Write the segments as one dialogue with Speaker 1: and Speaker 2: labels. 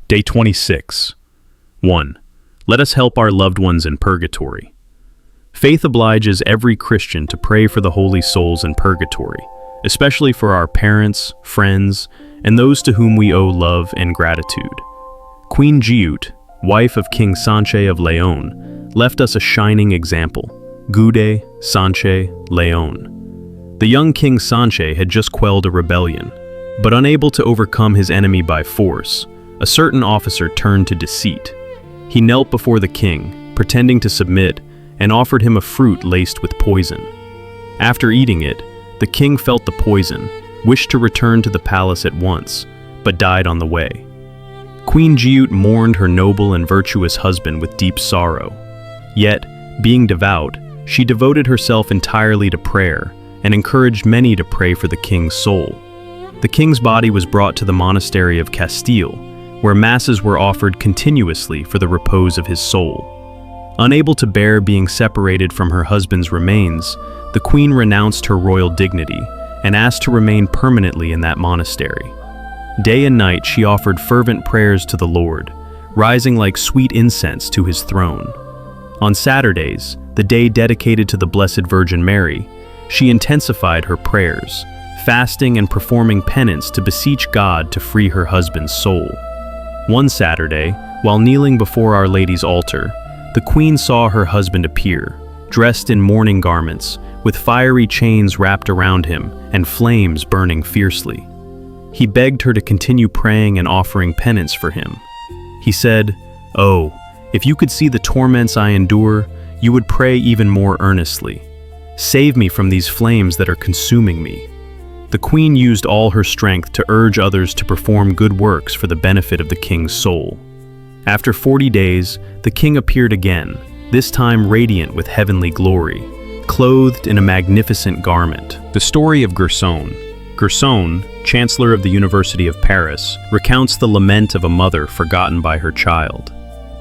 Speaker 1: Day 26. 1. Let us help our loved ones in purgatory. Faith obliges every Christian to pray for the holy souls in purgatory, especially for our parents, friends, and those to whom we owe love and gratitude. Queen Jiut, wife of King Sanche of Leon, left us a shining example. Gude, Sanche, Leon. The young King Sanche had just quelled a rebellion, but unable to overcome his enemy by force, a certain officer turned to deceit. He knelt before the king, pretending to submit, and offered him a fruit laced with poison. After eating it, the king felt the poison, wished to return to the palace at once, but died on the way. Queen Jiut mourned her noble and virtuous husband with deep sorrow. Yet, being devout, she devoted herself entirely to prayer and encouraged many to pray for the king's soul. The king's body was brought to the monastery of Castile, where masses were offered continuously for the repose of his soul. Unable to bear being separated from her husband's remains, the queen renounced her royal dignity and asked to remain permanently in that monastery. Day and night she offered fervent prayers to the Lord, rising like sweet incense to his throne. On Saturdays, the day dedicated to the Blessed Virgin Mary, she intensified her prayers, fasting and performing penance to beseech God to free her husband's soul. One Saturday, while kneeling before Our Lady's altar, the queen saw her husband appear, dressed in mourning garments, with fiery chains wrapped around him and flames burning fiercely. He begged her to continue praying and offering penance for him. He said, "Oh, if you could see the torments I endure, you would pray even more earnestly. Save me from these flames that are consuming me." The queen used all her strength to urge others to perform good works for the benefit of the king's soul. After 40 days, the king appeared again, this time radiant with heavenly glory, clothed in a magnificent garment. The story of Gerson. Gerson, Chancellor of the University of Paris, recounts the lament of a mother forgotten by her child.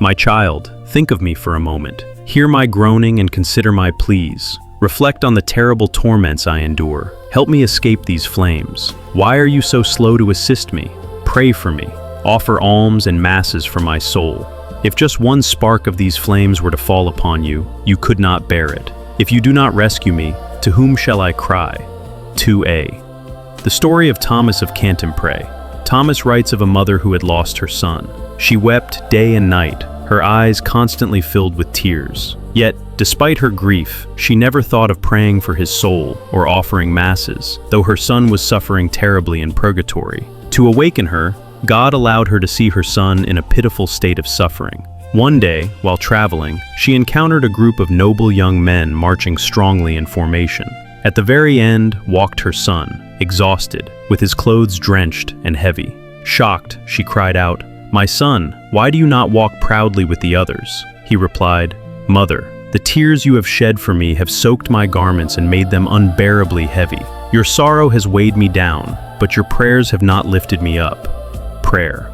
Speaker 1: "My child, think of me for a moment. Hear my groaning and consider my pleas. Reflect on the terrible torments I endure. Help me escape these flames. Why are you so slow to assist me? Pray for me. Offer alms and masses for my soul. If just one spark of these flames were to fall upon you, you could not bear it. If you do not rescue me, to whom shall I cry?" 2a. The story of Thomas of Cantimpré. Thomas writes of a mother who had lost her son. She wept day and night, her eyes constantly filled with tears. Yet, despite her grief, she never thought of praying for his soul or offering masses, though her son was suffering terribly in purgatory. To awaken her, God allowed her to see her son in a pitiful state of suffering. One day, while traveling, she encountered a group of noble young men marching strongly in formation. At the very end walked her son, exhausted, with his clothes drenched and heavy. Shocked, she cried out, "My son, why do you not walk proudly with the others?" He replied, "Mother, the tears you have shed for me have soaked my garments and made them unbearably heavy. Your sorrow has weighed me down, but your prayers have not lifted me up." Prayer.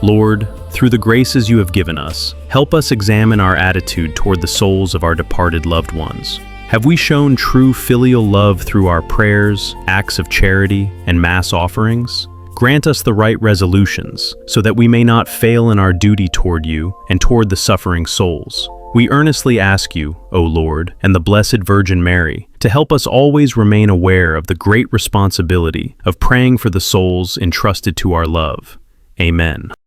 Speaker 1: Lord, through the graces you have given us, help us examine our attitude toward the souls of our departed loved ones. Have we shown true filial love through our prayers, acts of charity, and mass offerings? Grant us the right resolutions, so that we may not fail in our duty toward you and toward the suffering souls. We earnestly ask you, O Lord, and the Blessed Virgin Mary, to help us always remain aware of the great responsibility of praying for the souls entrusted to our love. Amen.